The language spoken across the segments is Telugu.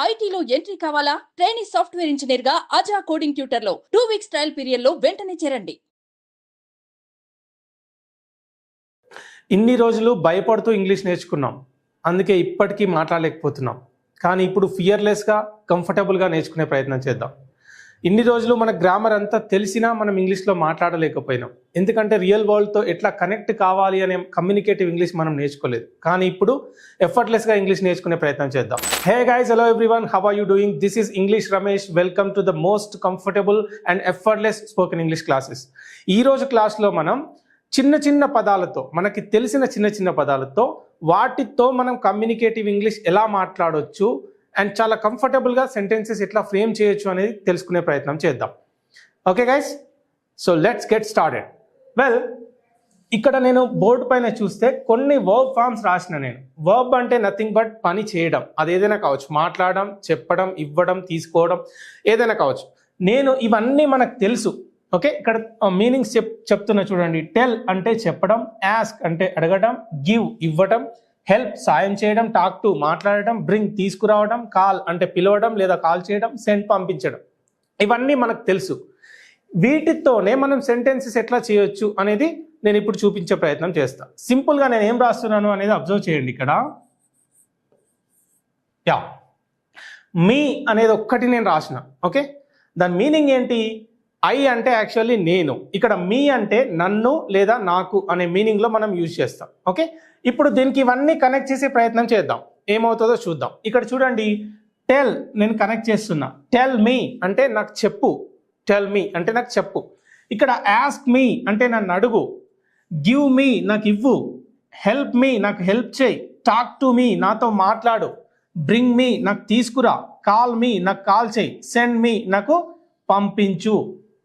ఐటీలో ఎంట్రీ కావాలా? ట్రైనీ సాఫ్ట్వేర్ ఇంజనీర్ గా అజా కోడింగ్ ట్యూటర్ లో 2 వీక్స్ ట్రయల్ పీరియడ్ లో వెంటనే చేరండి. ఇన్ని రోజులు భయపడుతూ ఇంగ్లీష్ నేర్చుకున్నాం, అందుకే ఇప్పటికీ మాట్లాడలేకపోతున్నాం. కానీ ఇప్పుడు ఫియర్లెస్గా కంఫర్టబుల్గా నేర్చుకునే ప్రయత్నం చేద్దాం. ఇన్ని రోజులు మన గ్రామర్ అంతా తెలిసినా మనం ఇంగ్లీష్లో మాట్లాడలేకపోయినాం, ఎందుకంటే రియల్ వరల్డ్తో ఎట్లా కనెక్ట్ కావాలి అనే కమ్యూనికేటివ్ ఇంగ్లీష్ మనం నేర్చుకోలేదు. కానీ ఇప్పుడు ఎఫర్ట్లెస్గా ఇంగ్లీష్ నేర్చుకునే ప్రయత్నం చేద్దాం. Hey guys, hello everyone, how are you doing? This is English Ramesh. Welcome to the most comfortable and effortless spoken English classes. ఈరోజు క్లాస్లో మనం చిన్న చిన్న పదాలతో, మనకి తెలిసిన చిన్న చిన్న పదాలతో, వాటితో మనం కమ్యూనికేటివ్ ఇంగ్లీష్ ఎలా మాట్లాడవచ్చు అండ్ చాలా కంఫర్టబుల్గా సెంటెన్సెస్ ఎట్లా ఫ్రేమ్ చేయొచ్చు అనేది తెలుసుకునే ప్రయత్నం చేద్దాం. Okay guys, so let's get started. Well, ఇక్కడ నేను బోర్డు పైన చూస్తే కొన్ని వర్బ్ ఫార్మ్స్ రాసిన. నేను వర్బ్ అంటే నథింగ్ బట్ పని చేయడం. అది ఏదైనా కావచ్చు, మాట్లాడడం, చెప్పడం, ఇవ్వడం, తీసుకోవడం, ఏదైనా కావచ్చు. నేను ఇవన్నీ మనకు తెలుసు. ఓకే, ఇక్కడ మీనింగ్స్ చెప్తున్నా చూడండి. టెల్ అంటే చెప్పడం, యాస్క్ అంటే అడగడం, గివ్ ఇవ్వడం, హెల్ప్ సాయం చేయడం, టాక్ టు మాట్లాడడం, బ్రింగ్ తీసుకురావడం, కాల్ అంటే పిలవడం లేదా కాల్ చేయడం, సెండ్ పంపించడం. ఇవన్నీ మనకు తెలుసు. వీటితోనే మనం సెంటెన్సెస్ ఎట్లా చేయొచ్చు అనేది నేను ఇప్పుడు చూపించే ప్రయత్నం చేస్తాను. సింపుల్గా నేను ఏం రాస్తున్నాను అనేది అబ్జర్వ్ చేయండి. ఇక్కడ యా, మీ అనేది ఒక్కటి నేను రాసిన. ఓకే, దాని మీనింగ్ ఏంటి? ఐ అంటే యాక్చువల్లీ నేను, ఇక్కడ మీ అంటే నన్ను లేదా నాకు అనే మీనింగ్లో మనం యూజ్ చేస్తాం. ఓకే, ఇప్పుడు దీనికి ఇవన్నీ కనెక్ట్ చేసే ప్రయత్నం చేద్దాం, ఏమవుతుందో చూద్దాం. ఇక్కడ చూడండి, టెల్ నేను కనెక్ట్ చేస్తున్నా. టెల్ మీ అంటే నాకు చెప్పు, టెల్ మీ అంటే నాకు చెప్పు. ఇక్కడ యాస్క్ మీ అంటే నన్ను అడుగు, గివ్ మీ నాకు ఇవ్వు, హెల్ప్ మీ నాకు హెల్ప్ చేయి, టాక్ టు మీ నాతో మాట్లాడు, బ్రింగ్ మీ నాకు తీసుకురా, కాల్ మీ నాకు కాల్ చేయి, సెండ్ మీ నాకు పంపించు.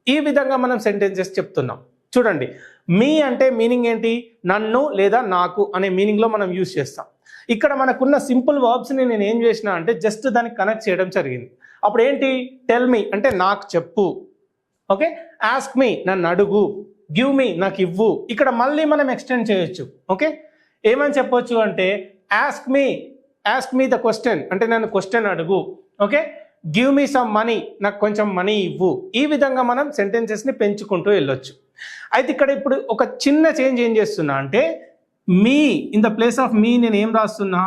ఈ విధంగా మనం సెంటెన్సెస్ చెప్తున్నాం. చూడండి, మీ అంటే మీనింగ్ ఏంటి? నన్ను లేదా నాకు అనే మీనింగ్లో మనం యూజ్ చేస్తాం. ఇక్కడ మనకున్న సింపుల్ వర్బ్స్ని నేను ఏం చేసిన అంటే జస్ట్ దానికి కనెక్ట్ చేయడం జరిగింది. అప్పుడు ఏంటి? టెల్ మీ అంటే నాకు చెప్పు, ఓకే, ఆస్క్ మీ నన్ను అడుగు, గివ్ మీ నాకు ఇవ్వు. ఇక్కడ మళ్ళీ మనం ఎక్స్టెండ్ చేయొచ్చు. ఓకే, ఏమని చెప్పొచ్చు అంటే ఆస్క్ మీ ద క్వశ్చన్ అంటే నన్ను క్వశ్చన్ అడుగు, okay, give me some money నాకు కొంచెం మనీ ఇవ్వు. ఈ విధంగా మనం సెంటెన్సెస్ని పెంచుకుంటూ వెళ్ళొచ్చు. అయితే ఇక్కడ ఇప్పుడు ఒక చిన్న చేంజ్ ఏం చేస్తున్నా అంటే me in the place of me నేను ఏం రాస్తున్నా?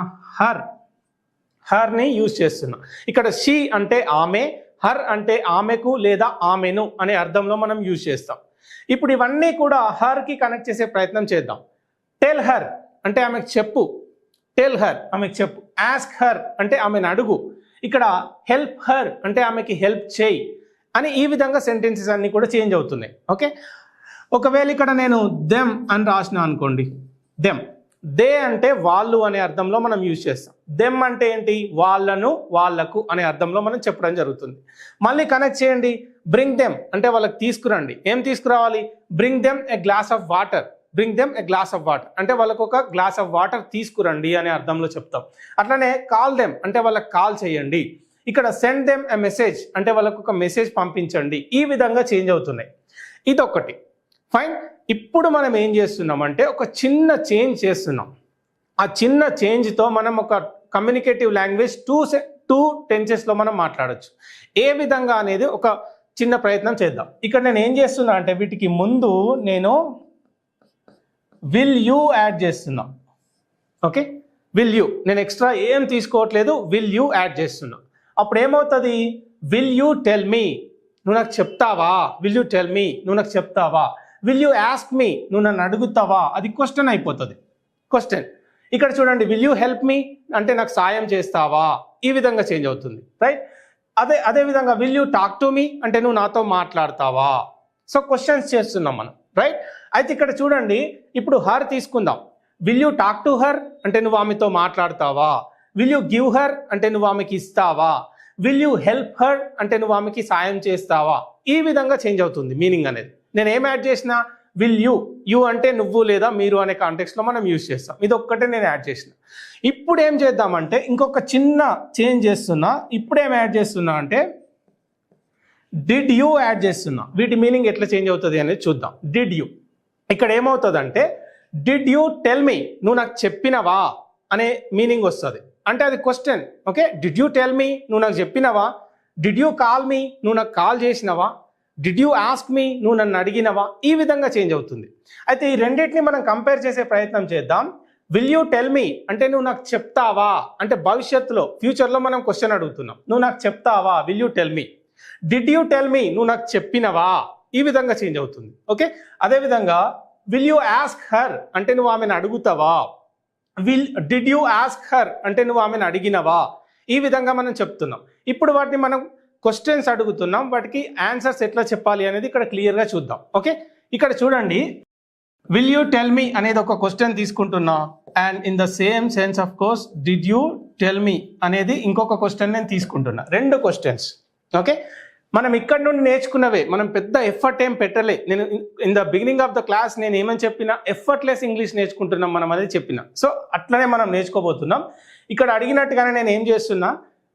హర్ని యూజ్ చేస్తున్నా. ఇక్కడ షీ అంటే ఆమె, హర్ అంటే ఆమెకు లేదా ఆమెను అనే అర్థంలో మనం యూజ్ చేస్తాం. ఇప్పుడు ఇవన్నీ కూడా హర్కి కనెక్ట్ చేసే ప్రయత్నం చేద్దాం. టెల్ హర్ అంటే ఆమెకు చెప్పు, టెల్ హర్ ఆమెకు చెప్పు. ఆస్క్ హర్ అంటే ఆమెను అడుగు. ఇక్కడ హెల్ప్ హర్ అంటే ఆమెకి హెల్ప్ చేయి అని ఈ విధంగా సెంటెన్సెస్ అన్నీ కూడా చేంజ్ అవుతున్నాయి. ఓకే, ఒకవేళ ఇక్కడ నేను దెమ్ అని రాసిన అనుకోండి, దెమ్, దే అంటే వాళ్ళు అనే అర్థంలో మనం యూజ్ చేస్తాం. దెమ్ అంటే ఏంటి? వాళ్ళను, వాళ్లకు అనే అర్థంలో మనం చెప్పడం జరుగుతుంది. మళ్ళీ కనెక్ట్ చేయండి. బ్రింగ్ దెమ్ అంటే వాళ్ళకి తీసుకురండి. ఏం తీసుకురావాలి? Bring them a glass of water, bring them a glass of water అంటే వాళ్ళకు ఒక గ్లాస్ ఆఫ్ వాటర్ తీసుకురండి అనే అర్థంలో చెప్తాం. అట్లనే కాల్ దెమ్ అంటే వాళ్ళకి కాల్ చేయండి. ఇక్కడ సెండ్ దెమ్ ఎ మెసేజ్ అంటే వాళ్ళకు ఒక మెసేజ్ పంపించండి. ఈ విధంగా చేంజ్ అవుతున్నాయి. ఇదొకటి ఫైన్. ఇప్పుడు మనం ఏం చేస్తున్నామంటే ఒక చిన్న చేంజ్ చేస్తున్నాం. ఆ చిన్న చేంజ్తో మనం ఒక కమ్యూనికేటివ్ లాంగ్వేజ్ టూ టెన్సెస్లో మనం మాట్లాడచ్చు. ఏ విధంగా అనేది ఒక చిన్న ప్రయత్నం చేద్దాం. ఇక్కడ నేను ఏం చేస్తున్నా అంటే వీటికి ముందు నేను విల్ యూ యాడ్ చేస్తున్నా. ఓకే, విల్ యూ, నేను ఎక్స్ట్రా ఏం తీసుకోవట్లేదు, విల్ యూ యాడ్ చేస్తున్నా. అప్పుడు ఏమవుతుంది? విల్ యూ టెల్ మీ నువ్వు నాకు చెప్తావా, విల్ యూ టెల్ మీ నువ్వు నాకు చెప్తావా, విల్ యూ ఆస్క్ మీ నువ్వు నన్ను అడుగుతావా, అది క్వశ్చన్ అయిపోతుంది, క్వశ్చన్. ఇక్కడ చూడండి, విల్ యూ హెల్ప్ మీ అంటే నాకు సాయం చేస్తావా, ఈ విధంగా చేంజ్ అవుతుంది, రైట్. అదే విధంగా will you talk to me అంటే నువ్వు నాతో మాట్లాడతావా. సో క్వశ్చన్స్ చేస్తున్నాం మనం, రైట్. అయితే ఇక్కడ చూడండి, ఇప్పుడు హర్ తీసుకుందాం. Will you talk to her అంటే నువ్వు ఆమెతో మాట్లాడతావా, విల్ యూ గివ్ హర్ అంటే నువ్వు ఆమెకి ఇస్తావా, విల్ యూ హెల్ప్ హర్ అంటే నువ్వు ఆమెకి సాయం చేస్తావా. ఈ విధంగా చేంజ్ అవుతుంది మీనింగ్ అనేది. నేను ఏం యాడ్ చేసిన? విల్ యూ అంటే నువ్వు లేదా మీరు అనే కాంటెక్స్లో మనం యూజ్ చేస్తాం. ఇది ఒక్కటే నేను యాడ్ చేసిన. ఇప్పుడు ఏం చేద్దామంటే ఇంకొక చిన్న చేంజ్ చేస్తున్నా. ఇప్పుడు ఏం యాడ్ చేస్తున్నా అంటే డిడ్ యూ యాడ్ చేస్తున్నా. వీటి మీనింగ్ ఎట్లా చేంజ్ అవుతుంది అనేది చూద్దాం. డిడ్ యూ, ఇక్కడ ఏమవుతుందంటే డిడ్ యూ టెల్ మీ నువ్వు నాకు చెప్పినవా అనే మీనింగ్ వస్తుంది. అంటే అది question. Okay, did you tell మీ, నువ్వు నాకు చెప్పినవా? డిడ్ యూ కాల్ మీ, నువ్వు నాకు కాల్ చేసినవా? డిడ్ యూ ఆస్క్ మీ, నువ్వు నన్ను అడిగినవా? ఈ విధంగా చేంజ్ అవుతుంది. అయితే ఈ రెండింటిని మనం కంపేర్ చేసే ప్రయత్నం చేద్దాం. విల్ యూ టెల్ మీ అంటే నువ్వు నాకు చెప్తావా, అంటే భవిష్యత్తులో ఫ్యూచర్లో మనం క్వశ్చన్ అడుగుతున్నాం. నువ్వు నాకు చెప్తావా, will you tell me. Did you tell మీ, నువ్వు నాకు చెప్పినవా. ఈ విధంగా చేంజ్ అవుతుంది. ఓకే, అదేవిధంగా విల్ యూ ఆస్క్ హర్ అంటే నువ్వు ఆమెను అడుగుతావా. డిడ్ యూ ఆస్క్ హర్ అంటే నువ్వు ఆమెను అడిగినవా. ఈ విధంగా మనం చెప్తున్నాం. ఇప్పుడు వాటిని మనం క్వశ్చన్స్ అడుగుతున్నాం, వాటికి ఆన్సర్స్ ఎట్లా చెప్పాలి అనేది ఇక్కడ క్లియర్గా చూద్దాం. ఓకే, ఇక్కడ చూడండి, విల్ యూ టెల్ మీ అనేది ఒక క్వశ్చన్ తీసుకుంటున్నా, and in the same sense of course did you tell మీ అనేది ఇంకొక క్వశ్చన్ నేను తీసుకుంటున్నా. రెండు క్వశ్చన్స్. ఓకే, మనం ఇక్కడ నుండి నేర్చుకున్నవే, మనం పెద్ద ఎఫర్ట్ ఏం పెట్టలే. నేను in the beginning of the class నేను ఏమని చెప్పినా, ఎఫర్ట్లెస్ ఇంగ్లీష్ నేర్చుకుంటున్నాం మనం అనేది చెప్పిన. సో అట్లనే మనం నేర్చుకోబోతున్నాం. ఇక్కడ అడిగినట్టుగానే నేను ఏం చేస్తున్నా,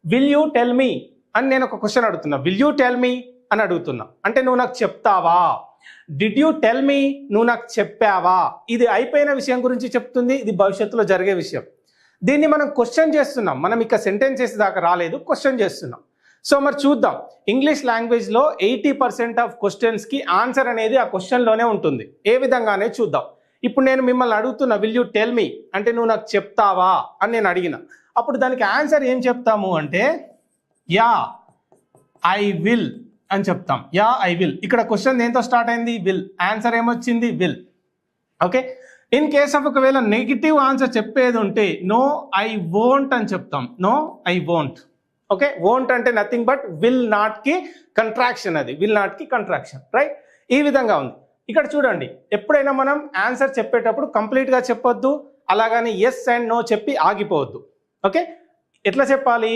విల్ యూ టెల్ మీ అని నేను ఒక క్వశ్చన్ అడుగుతున్నా. విల్ యూ టెల్ మీ అని అడుగుతున్నా అంటే నువ్వు నాకు చెప్తావా. డిడ్ యూ టెల్ మీ, నువ్వు నాకు చెప్పావా. ఇది అయిపోయిన విషయం గురించి చెప్తుంది, ఇది భవిష్యత్తులో జరిగే విషయం. దీన్ని మనం క్వశ్చన్ చేస్తున్నాం. మనం ఇక సెంటెన్స్ చేసేదాకా రాలేదు, క్వశ్చన్ చేస్తున్నాం. సో మరి చూద్దాం, ఇంగ్లీష్ లాంగ్వేజ్లో 80% ఆఫ్ క్వశ్చన్స్కి ఆన్సర్ అనేది ఆ క్వశ్చన్లోనే ఉంటుంది. ఏ విధంగానే చూద్దాం. ఇప్పుడు నేను మిమ్మల్ని అడుగుతున్నా, విల్ యూ టెల్ మీ అంటే నువ్వు నాకు చెప్తావా అని నేను అడిగిన. అప్పుడు దానికి ఆన్సర్ ఏం చెప్తాము అంటే యా ఐ విల్ అని చెప్తాం. Yeah I will. ఇక్కడ క్వశ్చన్ దేంతో స్టార్ట్ అయింది, విల్. ఆన్సర్ ఏమొచ్చింది, will. Okay, in case of ఒకవేళ నెగిటివ్ ఆన్సర్ చెప్పేది ఉంటే నో ఐ వోంట్ అని చెప్తాం. No I won't. Okay, won't అంటే నథింగ్ బట్ విల్ నాట్ కి కంట్రాక్షన్. అది విల్ నాట్ కి కంట్రాక్షన్, రైట్? ఈ విధంగా ఉంది. ఇక్కడ చూడండి, ఎప్పుడైనా మనం ఆన్సర్ చెప్పేటప్పుడు కంప్లీట్గా చెప్పొద్దు, అలాగని ఎస్ అండ్ నో చెప్పి ఆగిపోవద్దు. ఓకే, ఎట్లా చెప్పాలి,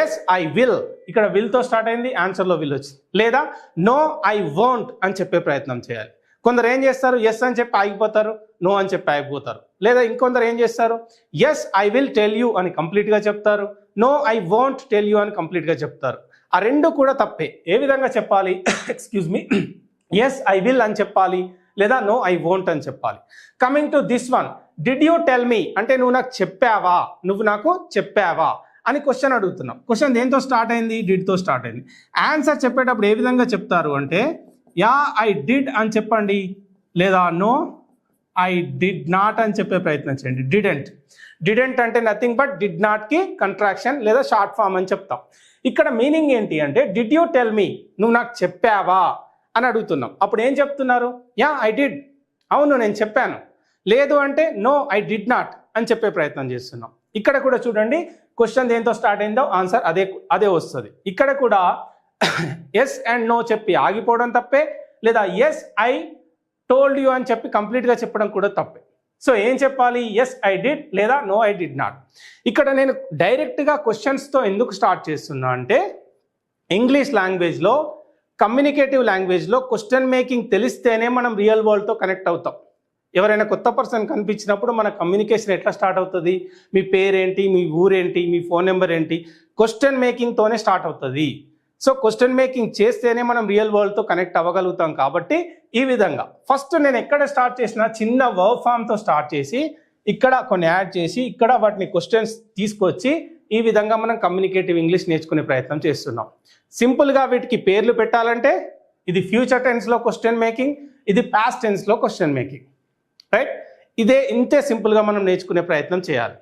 ఎస్ ఐ విల్, ఇక్కడ విల్తో స్టార్ట్ అయింది, ఆన్సర్లో విల్ వచ్చింది. లేదా నో ఐ వోంట్ అని చెప్పే ప్రయత్నం చేయాలి. కొందరు ఏం చేస్తారు, ఎస్ అని చెప్పి ఆగిపోతారు, నో అని చెప్పి ఆగిపోతారు. లేదా ఇంకొందరు ఏం చేస్తారు, yes I will tell you అని కంప్లీట్గా చెప్తారు, no I won't tell you అని కంప్లీట్గా చెప్తారు. ఆ రెండు కూడా తప్పే. ఏ విధంగా చెప్పాలి, excuse me, yes I will అని చెప్పాలి, లేదా నో ఐ వోంట్ అని చెప్పాలి. Coming to this one, did you tell me అంటే నువ్వు నాకు చెప్పావా, నువ్వు నాకు చెప్పావా అని క్వశ్చన్ అడుగుతున్నాం. క్వశ్చన్ దేంతో స్టార్ట్ అయింది, డిడ్తో స్టార్ట్ అయింది. ఆన్సర్ చెప్పేటప్పుడు ఏ విధంగా చెప్తారు అంటే యా ఐ డిడ్ అని చెప్పండి, లేదా నో ఐ డిడ్ నాట్ అని చెప్పే ప్రయత్నం చేయండి. డిడెంట్ అంటే నథింగ్ బట్ డిడ్ నాట్ కి కంట్రాక్షన్ లేదా షార్ట్ ఫామ్ అని చెప్తాం. ఇక్కడ మీనింగ్ ఏంటి అంటే డిడ్ యూ టెల్ మీ, నువ్వు నాకు చెప్పావా అని అడుగుతున్నాం. అప్పుడు ఏం చెప్తున్నారు, యా ఐ డిడ్, అవును నేను చెప్పాను. లేదు అంటే నో ఐ డిడ్ నాట్ అని చెప్పే ప్రయత్నం చేస్తున్నాం. ఇక్కడ కూడా చూడండి, క్వశ్చన్ దేంతో స్టార్ట్ అయిందో ఆన్సర్ అదే వస్తుంది. ఇక్కడ కూడా ఎస్ అండ్ నో చెప్పి ఆగిపోవడం తప్పే, లేదా ఎస్ ఐ టోల్డ్ యూ అని చెప్పి కంప్లీట్గా చెప్పడం కూడా తప్పే. సో ఏం చెప్పాలి, ఎస్ ఐ డిడ్ లేదా నో ఐ డిడ్ నాట్. ఇక్కడ నేను డైరెక్ట్గా క్వశ్చన్స్తో ఎందుకు స్టార్ట్ చేస్తున్నా అంటే ఇంగ్లీష్ లాంగ్వేజ్లో, కమ్యూనికేటివ్ లాంగ్వేజ్లో క్వశ్చన్ మేకింగ్ తెలిస్తేనే మనం రియల్ వరల్డ్తో కనెక్ట్ అవుతాం. ఎవరైనా కొత్త పర్సన్ కనిపించినప్పుడు మన కమ్యూనికేషన్ ఎట్లా స్టార్ట్ అవుతుంది, మీ పేరేంటి, మీ ఊరేంటి, మీ ఫోన్ నెంబర్ ఏంటి, క్వశ్చన్ మేకింగ్తోనే స్టార్ట్ అవుతుంది. సో క్వశ్చన్ మేకింగ్ చేస్తేనే మనం రియల్ వరల్డ్తో కనెక్ట్ అవ్వగలుగుతాం. కాబట్టి ఈ విధంగా ఫస్ట్ నేను ఎక్కడ స్టార్ట్ చేసిన, చిన్న వర్బ్ ఫామ్తో స్టార్ట్ చేసి ఇక్కడ కొన్ని యాడ్ చేసి ఇక్కడ వాటిని క్వశ్చన్స్ తీసుకొచ్చి ఈ విధంగా మనం కమ్యూనికేటివ్ ఇంగ్లీష్ నేర్చుకునే ప్రయత్నం చేస్తున్నాం. సింపుల్గా వీటికి పేర్లు పెట్టాలంటే ఇది ఫ్యూచర్ టెన్స్లో క్వశ్చన్ మేకింగ్, ఇది పాస్ట్ టెన్స్లో క్వశ్చన్ మేకింగ్, రైట్? ఇంతే సింపుల్గా మనం నేర్చుకునే ప్రయత్నం చేయాలి.